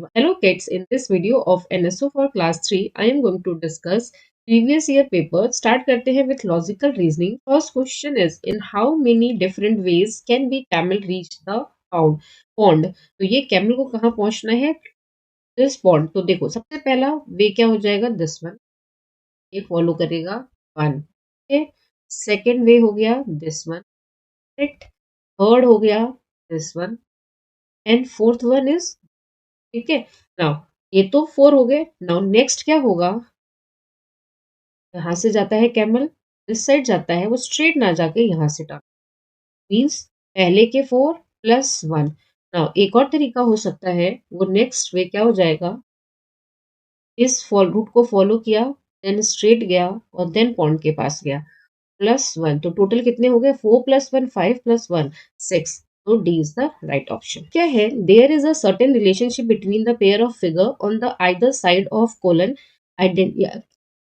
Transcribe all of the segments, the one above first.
Hello kids, in this video of NSO for class 3, I am going to discuss previous year paper. Start करते हैं with logical reasoning. First question is, in how many different ways can be camel reach the pond? तो ये camel को कहाँ पहुंचना है? This pond. तो देखो सबसे पहला वे क्या हो जाएगा? This one. ये फॉलो करेगा 1. Okay. सेकेंड वे हो गया this one. Right. थर्ड हो गया this one. And fourth one is, ठीक है। नाउ ये तो 4 हो गए। नाउ नेक्स्ट क्या होगा? यहाँ से जाता है कैमल, इस साइड जाता है, वो स्ट्रेट ना जाके यहाँ से टाक मीन्स पहले के 4 प्लस 1। नाउ एक और तरीका हो सकता है, वो नेक्स्ट वे क्या हो जाएगा, इस फॉल रूट को फॉलो किया, देन स्ट्रेट गया और देन पॉइंट के पास गया, प्लस 1। तो टोटल कितने हो गए? 4 प्लस 1 5 प्लस 1 6। तो D is the right option. क्या है? There is a certain relationship between the pair of figure on the either side of colon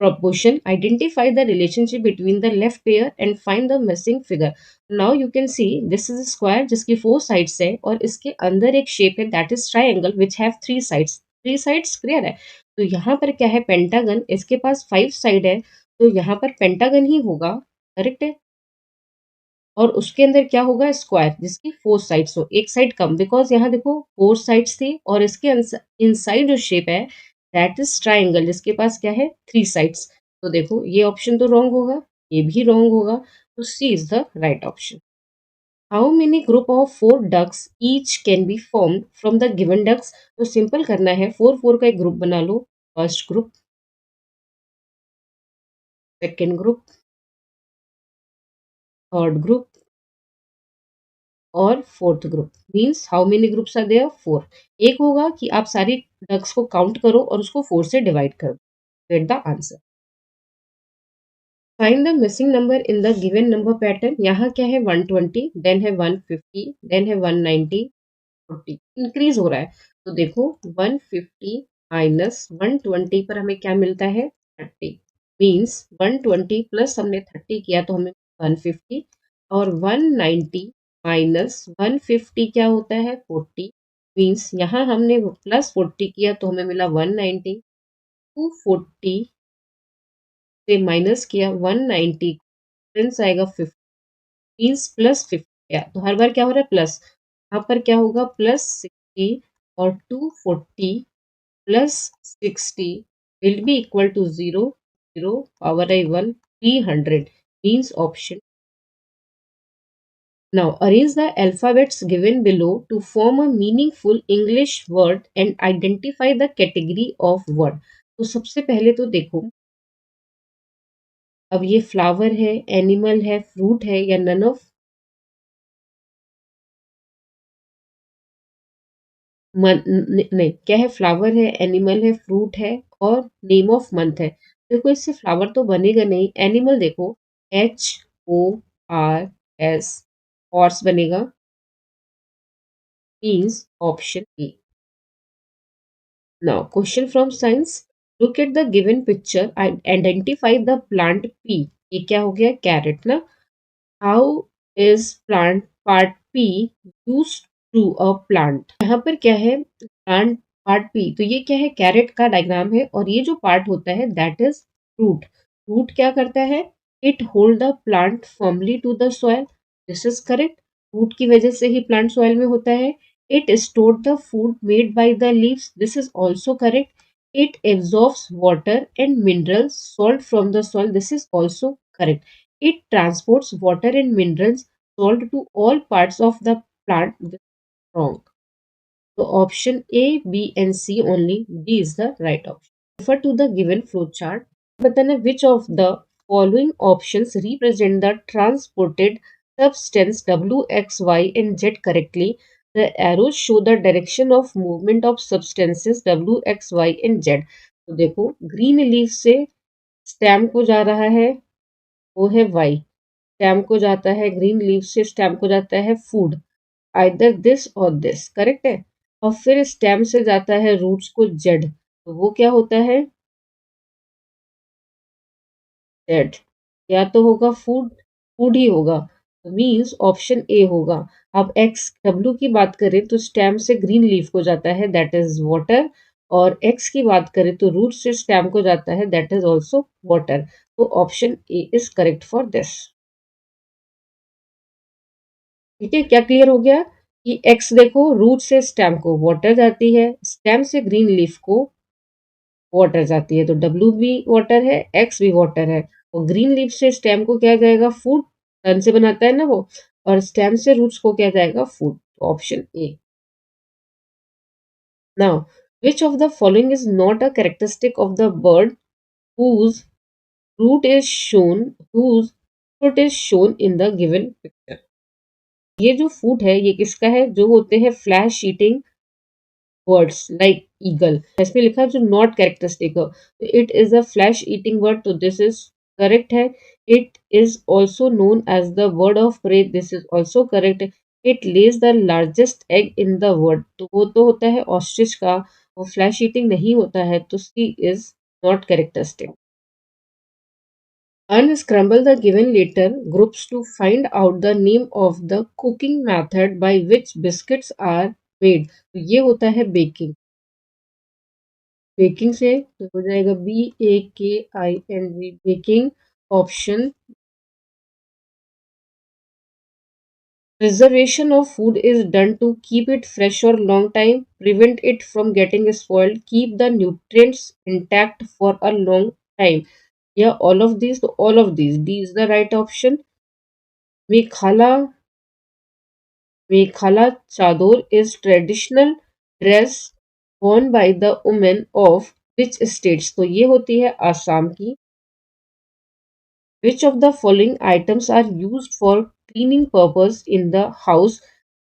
proportion. Identify the relationship between the left pair and find the missing figure. Now you can see this is a square जिसकी 4 sides है और इसके अंदर एक shape है that is triangle which have 3 sides. 3 sides clear है। तो यहाँ पर क्या है? पेंटागन, इसके पास 5 साइड है तो यहाँ पर पेंटागन ही होगा, करेक्ट है। और उसके अंदर क्या होगा? स्क्वायर जिसकी 4 साइड्स हो, एक साइड कम, बिकॉज यहाँ देखो 4 साइड्स थी और इसके इनसाइड जो शेप है दैट इज ट्राइंगल जिसके पास क्या है? 3 साइड्स। तो देखो ये ऑप्शन तो रॉन्ग होगा, ये भी रॉन्ग होगा, तो C is the right option. How many group of 4 ducks each can be formed from the given ducks? तो सिंपल करना है, 4 4 का एक ग्रुप बना लो। First group, second group, third group और fourth group. Means how many groups are there? 4। एक होगा कि आप सारी डक्स को काउंट करो और उसको 4 से डिवाइड करो, get the answer. Find the missing number in the given number pattern. यहाँ क्या है? 120, देन है 150, देन है 190, 40। इंक्रीज हो रहा है तो देखो 150 माइनस 120 पर हमें क्या मिलता है? 30। मीन्स 120 प्लस हमने 30 किया तो हमें 150, और 190 माइनस 150 क्या होता है? 40। मीन्स यहाँ हमने प्लस 40 किया तो हमें मिला 190। 240 से माइनस किया 190, डिफरेंस आएगा 50, मीन्स प्लस 50 गया। तो हर बार क्या हो रहा है? प्लस। यहाँ पर क्या होगा? प्लस 60 और 240 plus 60 will be equal to 0, 0 power I 1, 300 means option. Now arrange the alphabets given below to form a meaningful English word and identify the category of word. तो सबसे पहले तो देखो, अब ये फ्लावर है, एनिमल है, फ्रूट है या नन ऑफ नहीं, क्या है? फ्लावर है, एनिमल है, फ्रूट है और नेम ऑफ मंथ है। देखो इससे फ्लावर तो बनेगा नहीं। एनिमल देखो HORS, हॉर्स बनेगा, means option A. Now question from science, look at the given picture and identify the plant P. ये क्या हो गया? कैरेट ना। How is plant part P use to a plant? यहाँ पर क्या है? प्लांट पार्ट पी, तो ये क्या है? कैरेट का डायग्राम है और ये जो पार्ट होता है दैट इज रूट। रूट क्या करता है? It hold the plant firmly to the soil, this is correct. Root की वजह से ही प्लांट सॉइल में होता है। It store the food made by the leaves, this is also correct. It absorbs water and minerals salt from the soil, this is also correct. It transports water and minerals salt to all parts of the plant. This is wrong. So option A, B and C only. D is the right option. Refer to the given flow chart. बताना which of the following options represent the transported substance W, X, Y and Z correctly. The arrows show the direction of movement of substances W, X, Y and Z. तो देखो green leaf से stem को जा रहा है, वो है Y. Stem को जाता है, ग्रीन लीफ से स्टेम को जाता है फूड, आइदर दिस और दिस, करेक्ट है। और फिर स्टेम से जाता है रूट्स को जेड, तो वो क्या होता है? जेड। या तो होगा फूड, फूड ही होगा। मीन्स ऑप्शन ए होगा। अब एक्स डब्ल्यू की बात करें तो स्टेम से ग्रीन लीफ को जाता है, दैट इज वाटर। और एक्स की बात करें तो रूट से स्टेम को जाता है, दैट इज ऑल्सो वाटर। तो option A is correct for this. ठीक है, क्या क्लियर हो गया कि एक्स देखो रूट से स्टेम को वाटर जाती है, स्टेम से ग्रीन लीफ को वाटर जाती है, तो डब्ल्यू भी वाटर है, एक्स भी वाटर है। और ग्रीन लीफ से स्टेम को क्या जाएगा, फूड। सन से बनाता है ना वो। और स्टेम से रूट्स को क्या जाएगा, food. Option A. Now which of the following is not a characteristic of the bird whose root is shown whose fruit is shown in the given picture। ये जो फूड है ये किसका है, जो होते हैं flesh eating birds like eagle. इसमें लिखा है जो नॉट कैरेक्टरिस्टिक हो, तो it is a flesh eating bird, तो दिस इज करेक्ट है। It is also known as the bird of prey, this is also correct. It lays the largest egg in the world, तो वो तो होता है ostrich का, वो flesh eating नहीं होता है, तो C is not characteristic. Unscramble the given letter groups to find out the name of the cooking method by which biscuits are made। तो ये होता है बेकिंग। बेकिंग से तो हो जाएगा BAKING, baking. Option. Preservation of food is done to keep it fresh for long time, prevent it from getting spoiled, keep the nutrients intact for a long time। Yeah, all of these, तो all of these, D is the right option। मेघाला Mekhala chador is traditional dress worn by the women of which states? तो ये होती है आसाम की। Which of the following items are used for cleaning purpose in the house?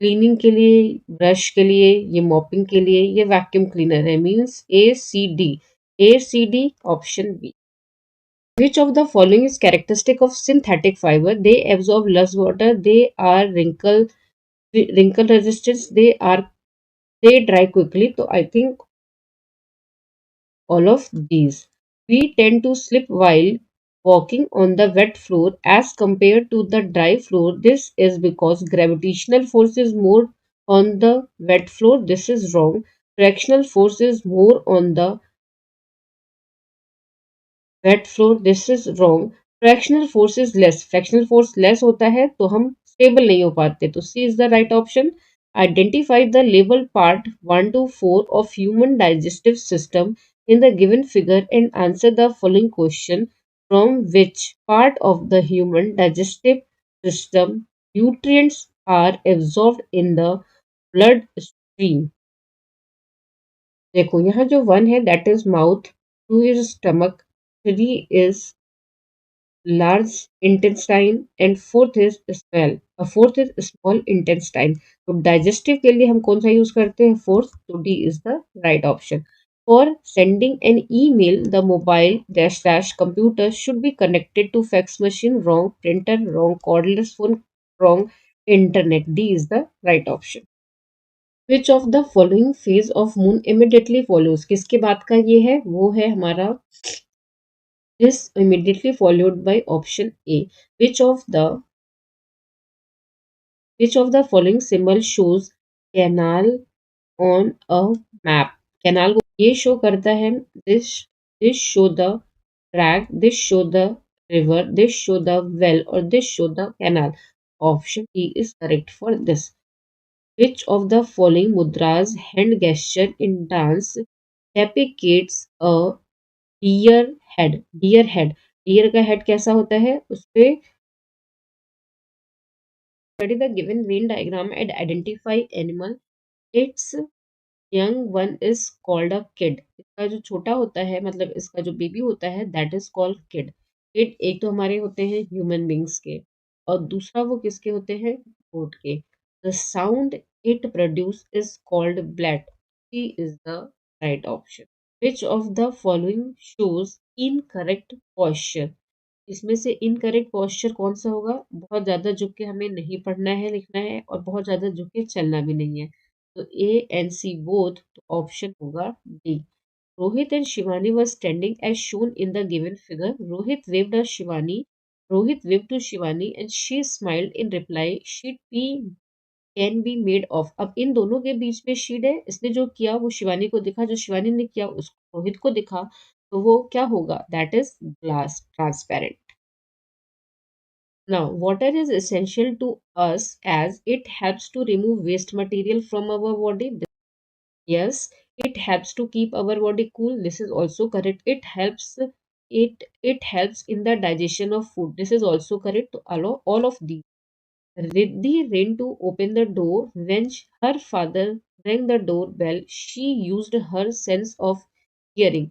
Cleaning के लिए, brush के लिए, ये मॉपिंग के लिए, ये वैक्यूम क्लीनर है। Means A C D option B. Which of the following is characteristic of synthetic fiber? They absorb less water, they are wrinkle resistance, they dry quickly, so I think all of these. We tend to slip while walking on the wet floor as compared to the dry floor. This is because gravitational force is more on the wet floor. This is wrong. Fractional force is more on the wet floor, this is wrong। fractional force is less, fractional force less होता है तो हम stable नहीं हो पाते, तो C is the right option। Identify the label part 1 to 4 of human digestive system in the given figure and answer the following question: from which part of the human digestive system nutrients are absorbed in the blood stream? देखो यहाँ जो 1 है that is mouth, 2 is stomach, 3 is large intestine and fourth is small intestine। तो digestive के लिए हम कौन सा यूज करते हैं, फोर्थ, तो D is the right option. For sending an email the mobile dash dash computer should be connected to fax machine, wrong. Printer wrong, cordless phone wrong, internet, D is the right option. Which of the following phase of moon immediately follows, किसके बाद का ये है, वो है हमारा this immediately followed by option A. Which of the following symbol shows canal on a map? Canal को ये शो करता है, this show the track, this show the river, this show the well और this show the canal। Option E is correct for this। Which of the following mudras hand gesture in dance depicts a deer head? Deer head, deer का head कैसा होता है, उस पे study the given Venn diagram and identify animal its young one is called a kid. इसका जो छोटा होता है, मतलब इसका जो बेबी होता है, that is called kid. Kid एक तो हमारे होते हैं ह्यूमन बींग्स के, और दूसरा वो किसके होते हैं, गोट के। The sound it produce is called bleat, C is the right option. Which of the following shows incorrect posture? इसमें से इनकरेक्ट posture कौन सा होगा, बहुत ज़्यादा झुक के हमें नहीं पढ़ना है लिखना है, और बहुत ज़्यादा झुक के चलना भी नहीं है, तो ए एंड सी बोथ, तो ऑप्शन होगा D. Rohit and Shivani were standing as shown in the given figure. Rohit waved at Shivani Rohit waved to Shivani and she smiled in reply. Sheet P can be made of. अब इन दोनों के बीच में sheet है, इसने जो किया वो शिवानी को दिखा, जो शिवानी ने किया उसको रोहित को दिखा, तो वो क्या होगा? That is glass, transparent. Now, water is essential to us as it helps to remove waste material from our body. Yes, it helps to keep our body cool. This is also correct. It helps in the digestion of food. This is also correct. To allow all of these. Riddhi ran to open the door. When her father rang the doorbell, she used her sense of hearing.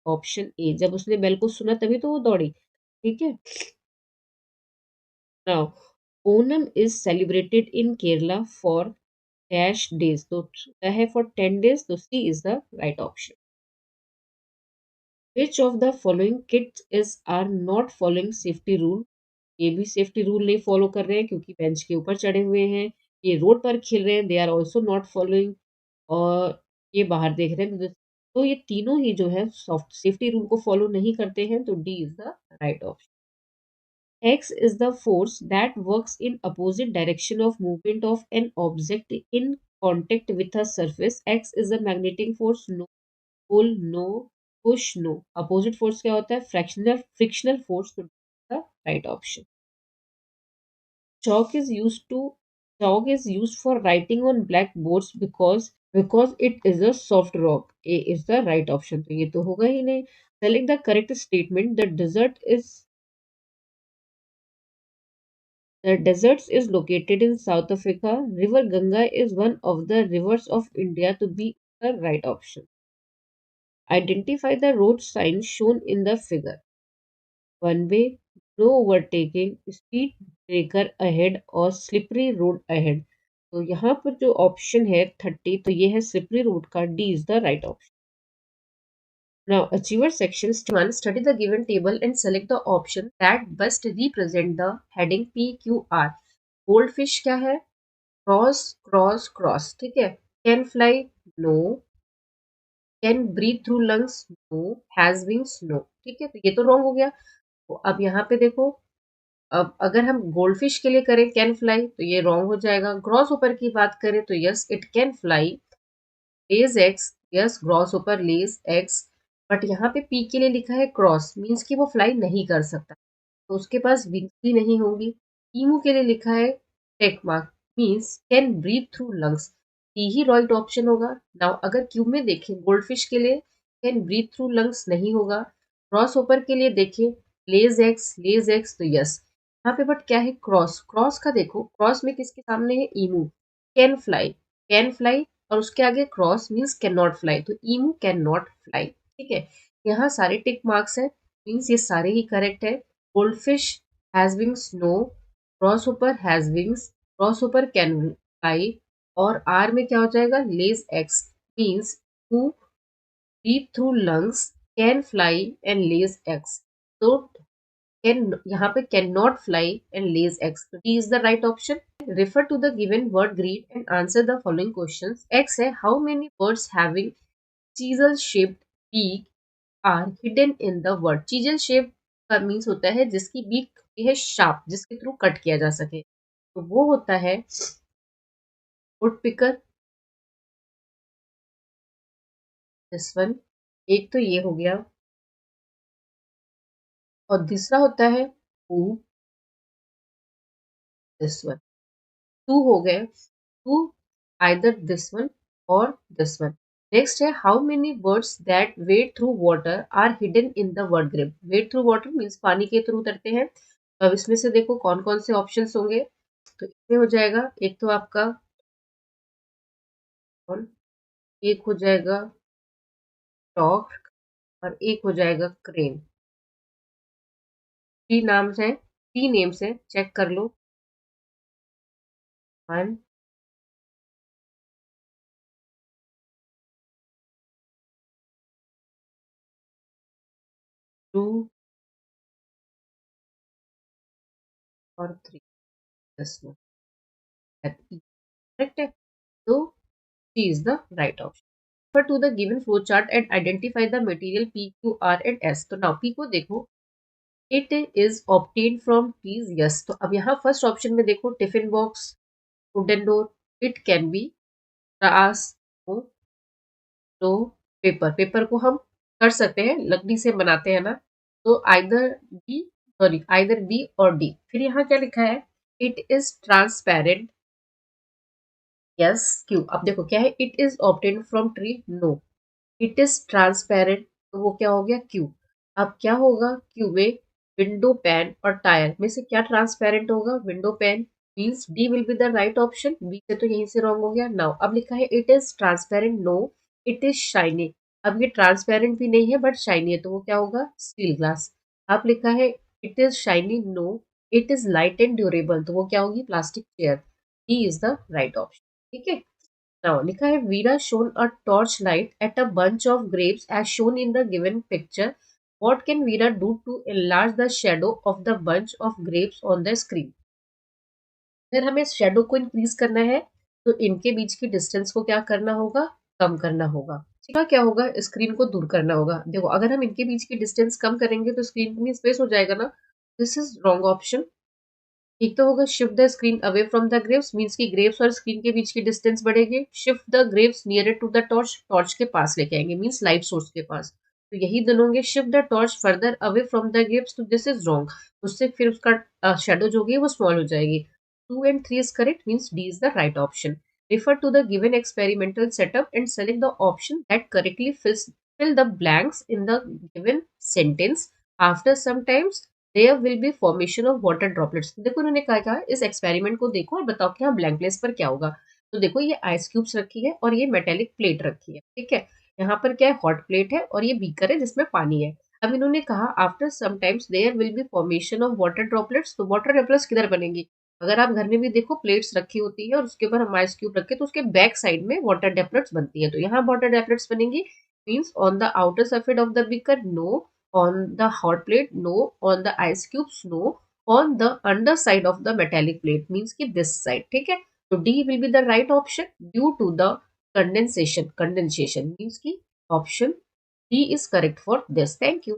Option A, जब उसने bell को सुना तभी तो वो दौड़ी. ठीक है. Now, Onam is celebrated in Kerala for dash days. तो है for 10 days. तो C is the right option. Which of the following kids is are not following safety rule? ये भी सेफ्टी रूल नहीं फॉलो कर रहे हैं क्योंकि बेंच के ऊपर चढ़े हुए हैं. ये रोड पर खेल रहे हैं. They are also not following. और ये बाहर देख रहे हैं. तो ये तीनों ही जो है सॉफ्ट सेफ्टी रूल को फॉलो नहीं करते हैं. तो D is the right option. X is the force that works in opposite direction of movement of an object in contact with a surface. X is the magnetic force. No, pull, no, push, no. Opposite force क्या होता है? Frictional force. तो the right option. Chalk is used to Chalk is used for writing on blackboards because it is a soft rock. A is the right option. तो ये तो होगा ही नहीं. Select the correct statement. The desert is located in South Africa. River Ganga is one of the rivers of India to be the right option. Identify the road signs shown in the figure. One way, no overtaking, speed breaker ahead और slippery road ahead. तो यहाँ पर जो option है 30, तो ये है slippery road का. D is the right option. Now, Achiever section. Step 1. Study the given table and select the option that best represent the heading PQR. Goldfish क्या है? Cross cross cross. ठीक है. Can fly, no. Can breathe through lungs, no. Has wings, no. ठीक है. तो ये तो wrong हो गया. तो अब यहाँ पे देखो, अब अगर हम गोल्डफिश के लिए करें कैन फ्लाई तो ये रॉन्ग हो जाएगा. ग्रॉस ऊपर की बात करें तो yes it can fly. Lays eggs, yes cross ऊपर लेज एक्स. बट यहाँ पे पी के लिए लिखा है क्रॉस, मीन्स कि वो फ्लाई नहीं कर सकता, तो उसके पास विंग्स भी नहीं होंगी. ईमू के लिए लिखा है tick mark, means can breathe through lungs. ही राइट ऑप्शन होगा. नाउ अगर क्यूब में देखें गोल्डफिश के लिए कैन ब्रीथ थ्रू लंग्स नहीं होगा. क्रॉस ओपर के लिए देखें लेज एक्स तो यस. यहाँ पे बट क्या है क्रॉस. क्रॉस का देखो, क्रॉस में किसके सामने है? ईमू. कैन फ्लाई और उसके आगे cross means can not fly, तो ईमू कैन नॉट फ्लाई. ठीक है. यहाँ सारे टिक मार्क्स हैं, मीन्स ये सारे ही करेक्ट है. Goldfish has wings, no. Crossover has wings, crossover can fly. और आर में क्या हो जाएगा? Lays eggs, means who breathe through lungs can fly and lays eggs. तो कैन यहाँ पे can not fly and lays eggs. तो D is the right option. Refer to the given word grid and answer the following questions. X है how many birds having chisel shaped beak are hidden in the word. Chisel shape का means होता है जिसकी beak है sharp, जिसके through cut किया जा सके. तो वो होता है वुड पिकर. This one. एक तो ये हो गया और दूसरा होता है हू. This one. टू हो गए. टू आइदर दिस वन और दिस वन. नेक्स्ट है how many birds that wade through water are hidden in the word grid. Wade through water means पानी के थ्रू उतरते हैं. अब इसमें से देखो कौन कौन से ऑप्शंस होंगे. तो इसमें हो जाएगा एक तो आपका कौन, एक हो जाएगा टॉक और एक हो जाएगा क्रेन. थ्री नाम्स हैं, थ्री नेम्स हैं, चेक कर लो. वन, टू और थ्री. दिस वन करेक्ट है. तो C is the right option. Refer to the given flow chart and identify the material P, Q, R and S. तो now P को देखो, it is obtain from trees, yes. तो अब यहाँ first option में देखो, tiffin box, wooden door, it can be grass, तो paper, paper को हम कर सकते हैं, लकड़ी से बनाते हैं ना, तो either B, sorry either B और डी। फिर यहाँ क्या लिखा है, it is transparent, yes Q. अब देखो क्या है, it is obtain from tree, no. It is transparent, तो वो क्या हो गया, क्यू। अब क्या होगा क्यू में, विंडो पैन और टायर में से क्या ट्रांसपेरेंट होगा, window pane, means D will be the right option. B से तो यहीं से रॉन्ग हो गया। नाउ अब लिखा है it is transparent, no. It is shiny, अब ये ट्रांसपेरेंट भी नहीं है बट शाइनी है, तो वो क्या होगा, स्टील ग्लास। अब लिखा है it is shiny, no. It is light and durable, तो वो क्या होगी, plastic chair. D is the right option, ठीक है। Now, लिखा है Veera shone a torchlight at a bunch of grapes as shown in the given picture. What can Veera do to enlarge the shadow of the bunch of grapes on the screen? अगर हमें shadow को increase करना है तो इनके बीच की distance को क्या करना होगा, कम करना होगा। ठीक है, क्या होगा, स्क्रीन को दूर करना होगा। देखो अगर हम इनके बीच की डिस्टेंस कम करेंगे तो स्क्रीन में स्पेस हो जाएगा ना। This is wrong option. एक तो होगा shift the screen away from the graves, means की ग्रेव्स और स्क्रीन के बीच की डिस्टेंस बढ़ेगी। Shift the graves near to the torch, torch के पास लेके आएंगे, मीन्स लाइट सोर्स के पास। तो यही दोनों होंगे, shift the torch further away from the Graves, तो दिस इज रॉन्ग। उससे फिर उसका शेडो जो होगी वो स्मॉल हो जाएगी। 2 and 3 is correct, means D is the right option. Refer to the given experimental setup and select the option that correctly fill the blanks in the given sentence. After some times there will be formation of water droplets. देखो उन्होंने क्या इस experiment को देखो और बताओ कि यहाँ ब्लैंक प्लेस पर क्या होगा। तो देखो ये आइस क्यूब्स रखी है और ये मेटेलिक प्लेट रखी है, ठीक है। यहाँ पर क्या है, हॉट प्लेट है और ये बीकर है जिसमें पानी है। अब इन्होंने कहा after some times there will be formation of water droplets, तो वाटर ड्रॉपलेट्स किधर बनेंगी। अगर आप घर में भी देखो प्लेट्स रखी होती है और उसके ऊपर हम आइस क्यूब रखे तो उसके बैक साइड में वाटर ड्रॉपलेट्स बनती है, तो यहाँ वाटर ड्रॉपलेट्स बनेंगी। Means on the outer surface of the beaker, no. On the hot plate, no. On the ice cubes, no. On the underside of the metallic plate, means कि this side, ठीक है। तो D will be the right option due to the condensation, condensation means कि option D is correct for this. Thank you.